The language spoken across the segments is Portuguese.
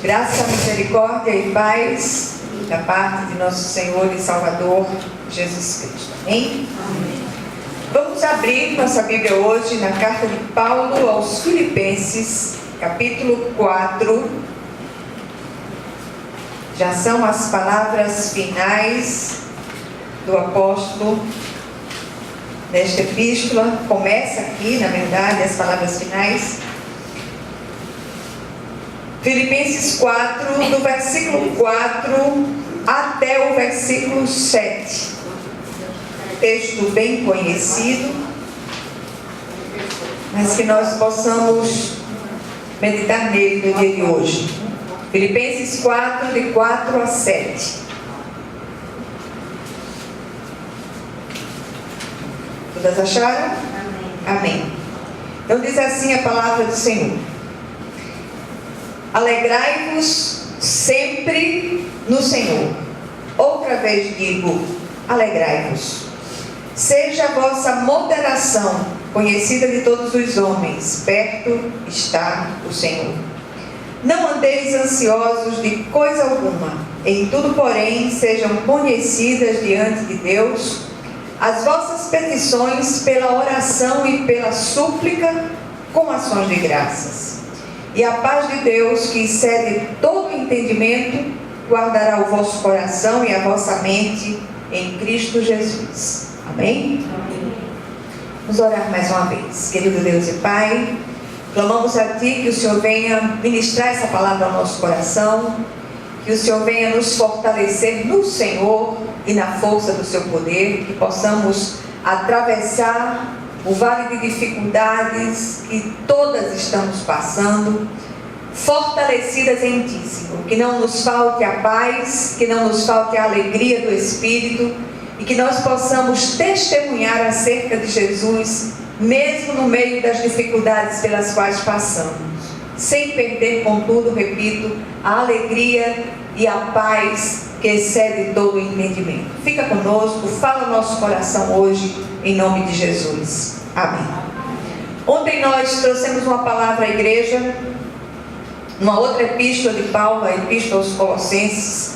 Graça, misericórdia e paz da parte de nosso Senhor e Salvador Jesus Cristo. Amém? Amém. Vamos abrir nossa Bíblia hoje na carta de Paulo aos Filipenses, capítulo 4. Já são as palavras finais do apóstolo nesta epístola. Começa aqui, na verdade, as palavras finais. Filipenses 4, do versículo 4 até o versículo 7. Texto bem conhecido, mas que nós possamos meditar nele no dia de hoje. Filipenses 4, de 4 a 7. Todas acharam? Amém. Então diz assim a palavra do Senhor: alegrai-vos sempre no Senhor. Outra vez digo, alegrai-vos. Seja a vossa moderação conhecida de todos os homens, perto está o Senhor. Não andeis ansiosos de coisa alguma, em tudo, porém, sejam conhecidas diante de Deus as vossas petições pela oração e pela súplica com ações de graças. E a paz de Deus, que excede todo entendimento, guardará o vosso coração e a vossa mente em Cristo Jesus. Amém? Amém. Vamos orar mais uma vez. Querido Deus e Pai, clamamos a Ti que o Senhor venha ministrar essa palavra ao nosso coração, que o Senhor venha nos fortalecer no Senhor e na força do Seu poder, que possamos atravessar o vale de dificuldades que todas estamos passando, fortalecidas em Ti, Senhor. Que não nos falte a paz, que não nos falte a alegria do Espírito, e que nós possamos testemunhar acerca de Jesus, mesmo no meio das dificuldades pelas quais passamos, sem perder, contudo, repito, a alegria e a paz que excede todo o entendimento. Fica conosco, fala o nosso coração hoje, em nome de Jesus. Amém. Ontem nós trouxemos uma palavra à igreja, uma outra epístola de Paulo, a epístola aos Colossenses.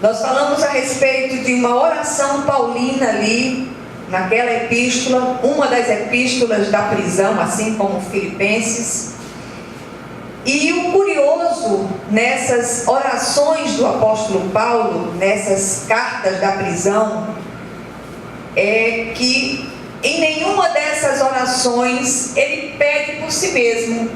Nós falamos a respeito de uma oração paulina ali, naquela epístola, uma das epístolas da prisão, assim como Filipenses. E o curioso nessas orações do apóstolo Paulo, nessas cartas da prisão, é que em nenhuma dessas orações ele pede por si mesmo.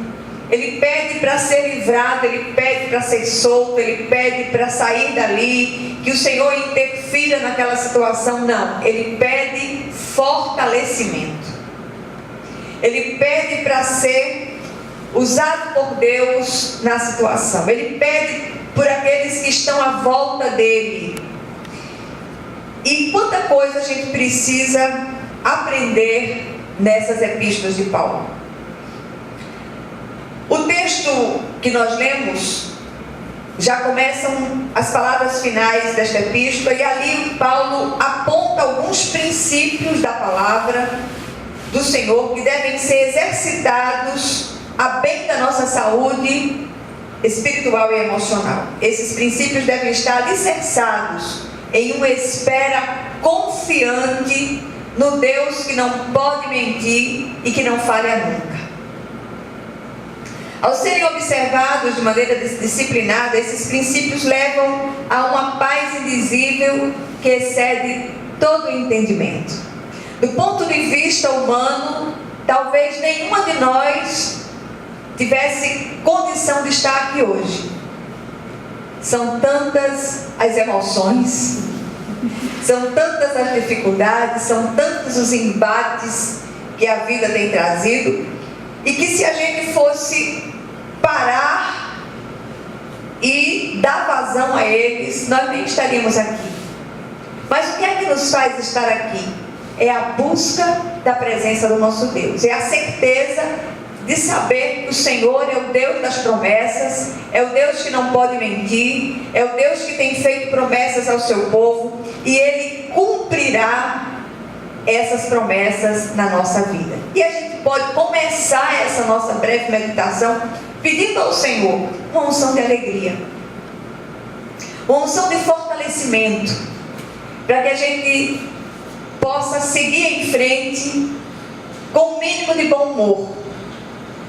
Ele pede para ser livrado, ele pede para ser solto, ele pede para sair dali, que o Senhor interfira naquela situação. Não, ele pede fortalecimento. Ele pede para ser usado por Deus na situação. Ele pede por aqueles que estão à volta dele. E quanta coisa a gente precisa aprender nessas epístolas de Paulo. O texto que nós lemos já começam as palavras finais desta epístola, e ali Paulo aponta alguns princípios da palavra do Senhor que devem ser exercitados a bem da nossa saúde espiritual e emocional. Esses princípios devem estar alicerçados em uma espera confiante no Deus que não pode mentir e que não falha nunca. Ao serem observados de maneira disciplinada, esses princípios levam a uma paz indizível que excede todo o entendimento. Do ponto de vista humano, talvez nenhuma de nós tivesse condição de estar aqui hoje. São tantas as emoções, são tantas as dificuldades, são tantos os embates que a vida tem trazido, e que se a gente fosse parar e dar vazão a eles, nós nem estaríamos aqui. Mas o que é que nos faz estar aqui? É a busca da presença do nosso Deus, é a certeza de saber que o Senhor é o Deus das promessas, é o Deus que não pode mentir, é o Deus que tem feito promessas ao seu povo, e Ele cumprirá essas promessas na nossa vida. E a gente pode começar essa nossa breve meditação pedindo ao Senhor uma unção de alegria, uma unção de fortalecimento, para que a gente possa seguir em frente com o mínimo de bom humor.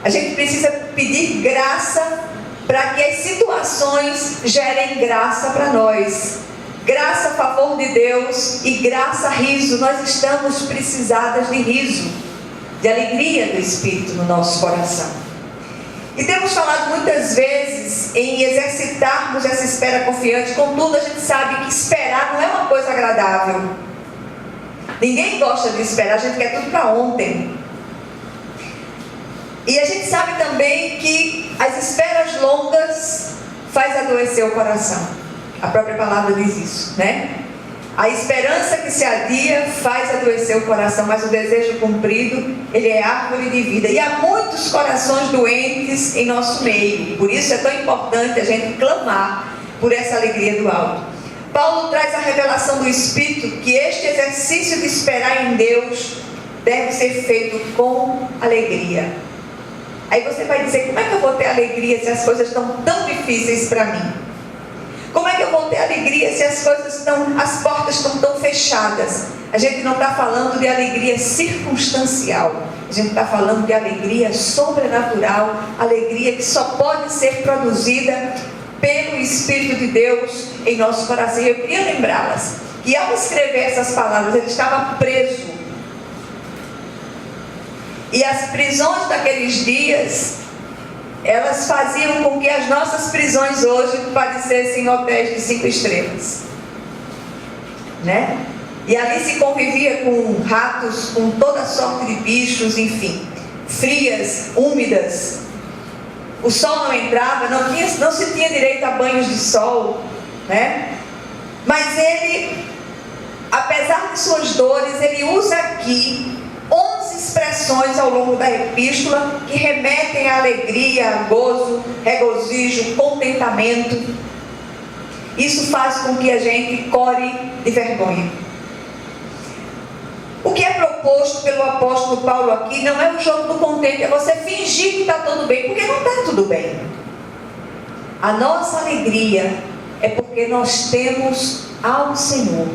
A gente precisa pedir graça para que as situações gerem graça para nós. Graça a favor de Deus e graça a riso. Nós estamos precisadas de riso, de alegria do Espírito no nosso coração. E temos falado muitas vezes em exercitarmos essa espera confiante. Contudo, a gente sabe que esperar não é uma coisa agradável. Ninguém gosta de esperar, a gente quer tudo para ontem. E a gente sabe também que as esperas longas faz adoecer o coração. A própria palavra diz isso, né? A esperança que se adia faz adoecer o coração, mas o desejo cumprido, ele é árvore de vida. E há muitos corações doentes em nosso meio. Por isso é tão importante a gente clamar por essa alegria do alto. Paulo traz a revelação do Espírito que este exercício de esperar em Deus deve ser feito com alegria. Aí você vai dizer, como é que eu vou ter alegria se as coisas estão tão difíceis para mim? Como é que eu vou ter alegria se as portas estão tão fechadas? A gente não está falando de alegria circunstancial. A gente está falando de alegria sobrenatural, alegria que só pode ser produzida pelo Espírito de Deus em nosso coração. E eu queria lembrá-las que ao escrever essas palavras, ele estava preso. E as prisões daqueles dias, elas faziam com que as nossas prisões hoje parecessem hotéis de 5 estrelas, né? E ali se convivia com ratos, com toda sorte de bichos, enfim, frias, úmidas. O sol não entrava, não se tinha direito a banhos de sol, né? Mas ele, apesar de suas dores, ele usa aqui 11 expressões ao longo da epístola que remetem à alegria, a gozo, regozijo, contentamento. Isso faz com que a gente core de vergonha. O que é proposto pelo apóstolo Paulo aqui não é o jogo do contente, é você fingir que está tudo bem, porque não está tudo bem. A nossa alegria é porque nós temos ao Senhor.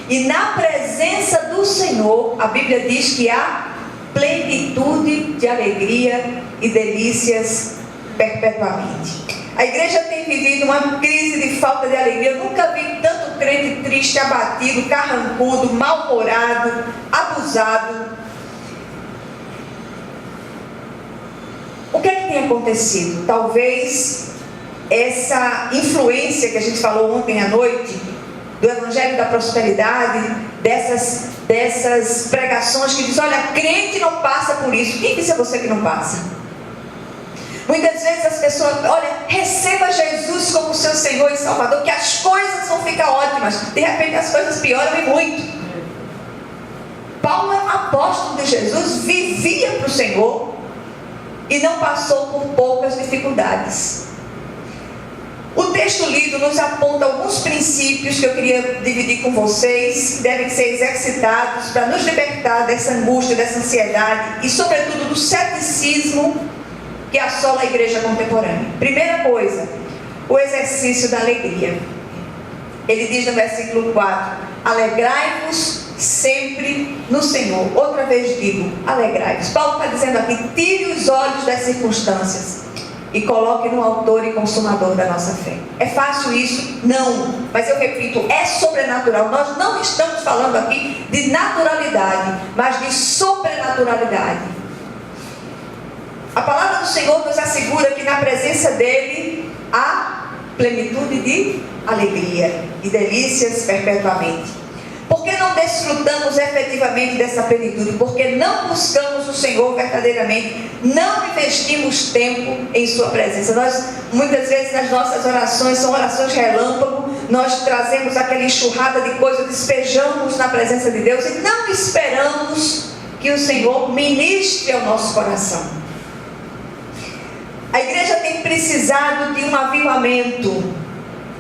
E na presença do Senhor, a Bíblia diz que há plenitude de alegria e delícias perpetuamente. A igreja tem vivido uma crise de falta de alegria. Eu nunca vi tanto crente triste, abatido, carrancudo, mal-humorado, abusado. O que é que tem acontecido? Talvez essa influência que a gente falou ontem à noite, do Evangelho da Prosperidade, dessas pregações que dizem, olha, crente não passa por isso. Quem disse a você que não passa? Muitas vezes as pessoas, olha, receba Jesus como seu Senhor e Salvador, que as coisas vão ficar ótimas. De repente as coisas pioram e muito. Paulo, apóstolo de Jesus, vivia para o Senhor e não passou por poucas dificuldades. O texto lido nos aponta alguns princípios que eu queria dividir com vocês, que devem ser exercitados para nos libertar dessa angústia, dessa ansiedade e, sobretudo, do ceticismo que assola a igreja contemporânea. Primeira coisa, o exercício da alegria. Ele diz no versículo 4, alegrai-vos sempre no Senhor. Outra vez digo, alegrai-vos. Paulo está dizendo aqui, tire os olhos das circunstâncias e coloque no autor e consumador da nossa fé. É fácil isso? Não. Mas eu repito, é sobrenatural. Nós não estamos falando aqui de naturalidade, mas de sobrenaturalidade. A palavra do Senhor nos assegura que na presença dele há plenitude de alegria e delícias perpetuamente. Por que não desfrutamos efetivamente dessa plenitude? Porque não buscamos o Senhor verdadeiramente, não investimos tempo em sua presença. Nós, muitas vezes, nas nossas orações, são orações relâmpago, nós trazemos aquela enxurrada de coisas, despejamos na presença de Deus e não esperamos que o Senhor ministre ao nosso coração. A igreja tem precisado de um avivamento,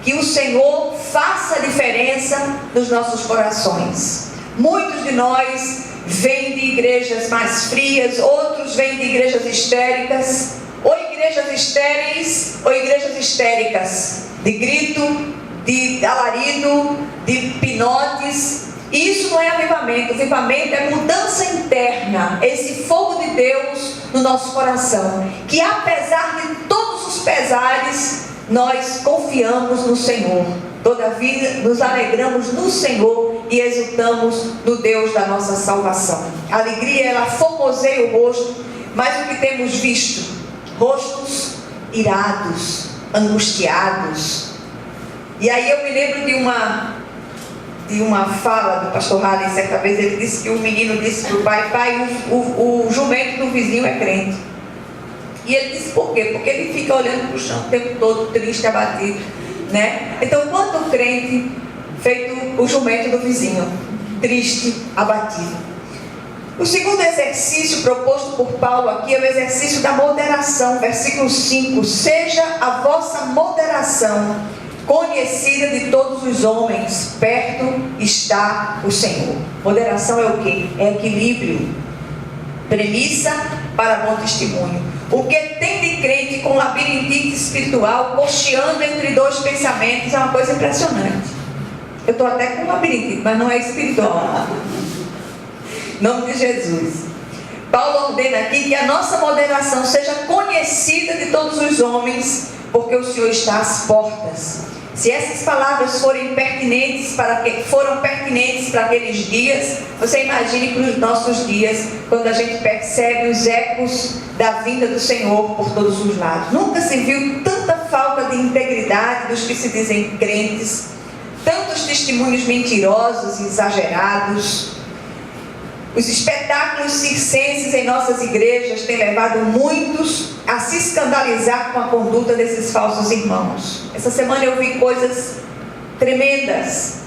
que o Senhor faça a diferença nos nossos corações. Muitos de nós vêm de igrejas mais frias, outros vêm de igrejas histéricas, ou igrejas igrejas estéreis ou igrejas histéricas, de grito, de alarido, de pinotes. E isso não é avivamento. Avivamento é mudança interna, esse fogo de Deus no nosso coração, que apesar de todos os pesares, nós confiamos no Senhor. Todavia nos alegramos no Senhor e exultamos no Deus da nossa salvação. A alegria, ela formoseia o rosto, mas o que temos visto? Rostos irados, angustiados. E aí eu me lembro de uma fala do pastor Halley. Certa vez ele disse que um menino disse para o pai: pai, o jumento do vizinho é crente. E ele disse: por quê? Porque ele fica olhando para o chão o tempo todo, triste, abatido, né? Então, quanto crente feito o jumento do vizinho, triste, abatido. O segundo exercício proposto por Paulo aqui é o exercício da moderação. Versículo 5: seja a vossa moderação conhecida de todos os homens, perto está o Senhor. Moderação é o quê? É equilíbrio, premissa para bom testemunho. O que tem de crente com labirintite espiritual, cocheando entre dois pensamentos, é uma coisa impressionante. Eu estou até com labirintite, mas não é espiritual. Em nome de Jesus. Paulo ordena aqui que a nossa moderação seja conhecida de todos os homens, porque o Senhor está às portas. Se essas palavras foram pertinentes para aqueles dias, você imagine para os nossos dias, quando a gente percebe os ecos da vinda do Senhor por todos os lados. Nunca se viu tanta falta de integridade dos que se dizem crentes, tantos testemunhos mentirosos e exagerados. Os espetáculos circenses em nossas igrejas têm levado muitos a se escandalizar com a conduta desses falsos irmãos. Essa semana eu vi coisas tremendas,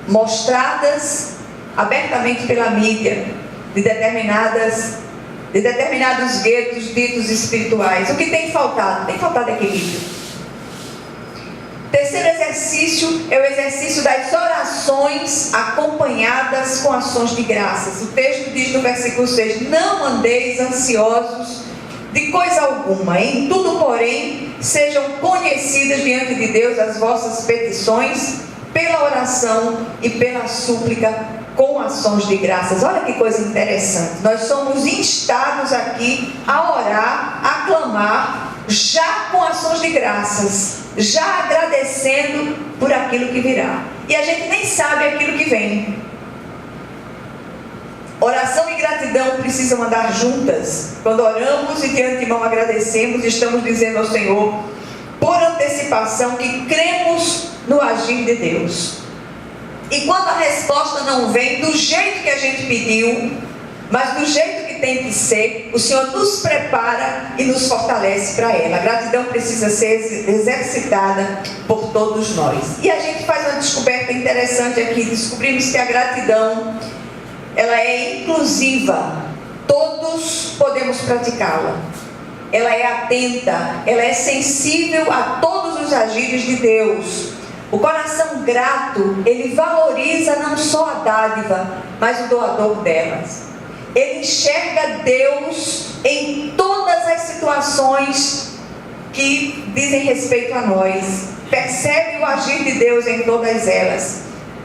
mostradas abertamente pela mídia, de determinados guetos ditos espirituais. O que tem faltado? Tem faltado equilíbrio. Terceiro exercício é o exercício das orações acompanhadas com ações de graças. O texto diz no versículo 6: não andeis ansiosos de coisa alguma, em tudo, porém, sejam conhecidas diante de Deus as vossas petições, pela oração e pela súplica, com ações de graças. Olha que coisa interessante. Nós somos instados aqui a orar, a clamar, já com ações de graças, já agradecendo por aquilo que virá. E a gente nem sabe aquilo que vem. Oração e gratidão precisam andar juntas. Quando oramos e de antemão agradecemos, estamos dizendo ao Senhor, por antecipação, que cremos no agir de Deus. E quando a resposta não vem do jeito que a gente pediu, mas do jeito que tem que ser, o Senhor nos prepara e nos fortalece para ela. A gratidão precisa ser exercitada por todos nós. E a gente faz uma descoberta interessante aqui. Descobrimos que a gratidão, ela é inclusiva. Todos podemos praticá-la. Ela é atenta, ela é sensível a todos os agires de Deus. O coração grato, ele valoriza não só a dádiva, mas o doador delas. Ele enxerga Deus em todas as situações que dizem respeito a nós. Percebe o agir de Deus em todas elas.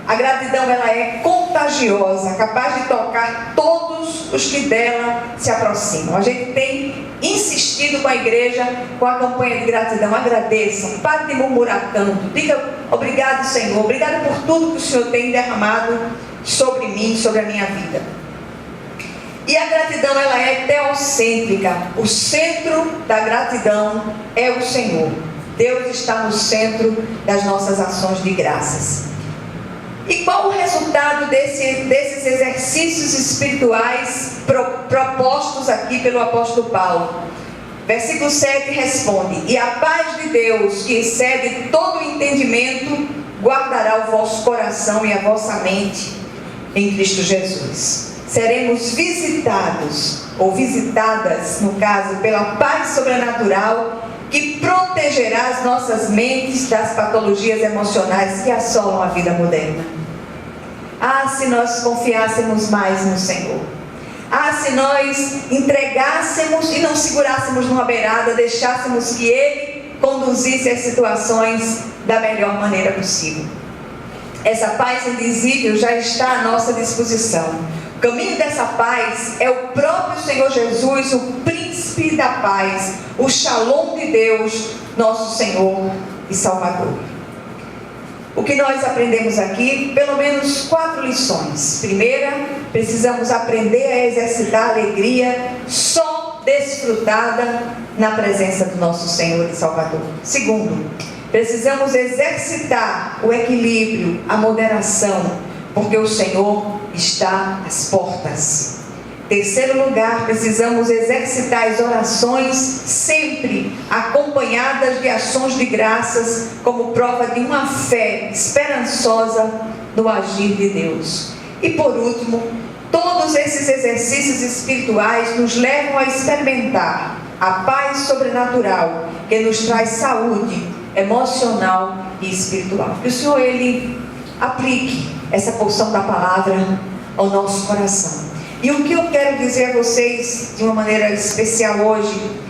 A gratidão, ela é contagiosa, capaz de tocar todos os que dela se aproximam. A gente tem insistido com a igreja, com a campanha de gratidão. Agradeçam, pare de murmurar tanto. Diga obrigado, Senhor, obrigado por tudo que o Senhor tem derramado sobre mim, sobre a minha vida. E a gratidão, ela é teocêntrica. O centro da gratidão é o Senhor. Deus está no centro das nossas ações de graças. E qual o resultado desses exercícios espirituais propostos aqui pelo apóstolo Paulo? Versículo 7 responde: e a paz de Deus, que excede todo o entendimento, guardará o vosso coração e a vossa mente em Cristo Jesus. Seremos visitados, ou visitadas, no caso, pela paz sobrenatural que protegerá as nossas mentes das patologias emocionais que assolam a vida moderna. Ah, se nós confiássemos mais no Senhor. Se nós entregássemos e não segurássemos numa beirada, deixássemos que Ele conduzisse as situações da melhor maneira possível. Essa paz indizível já está à nossa disposição. O caminho dessa paz é o próprio Senhor Jesus, o príncipe da paz, o Shalom de Deus, nosso Senhor e Salvador. O que nós aprendemos aqui? Pelo menos 4 lições. Primeira, precisamos aprender a exercitar a alegria só desfrutada na presença do nosso Senhor e Salvador. Segundo, precisamos exercitar o equilíbrio, a moderação, porque o Senhor está às portas. Terceiro lugar, precisamos exercitar as orações sempre acompanhadas de ações de graças, como prova de uma fé esperançosa no agir de Deus. E por último, todos esses exercícios espirituais nos levam a experimentar a paz sobrenatural que nos traz saúde emocional e espiritual. Que o Senhor, Ele aplique essa porção da palavra ao nosso coração. E o que eu quero dizer a vocês de uma maneira especial hoje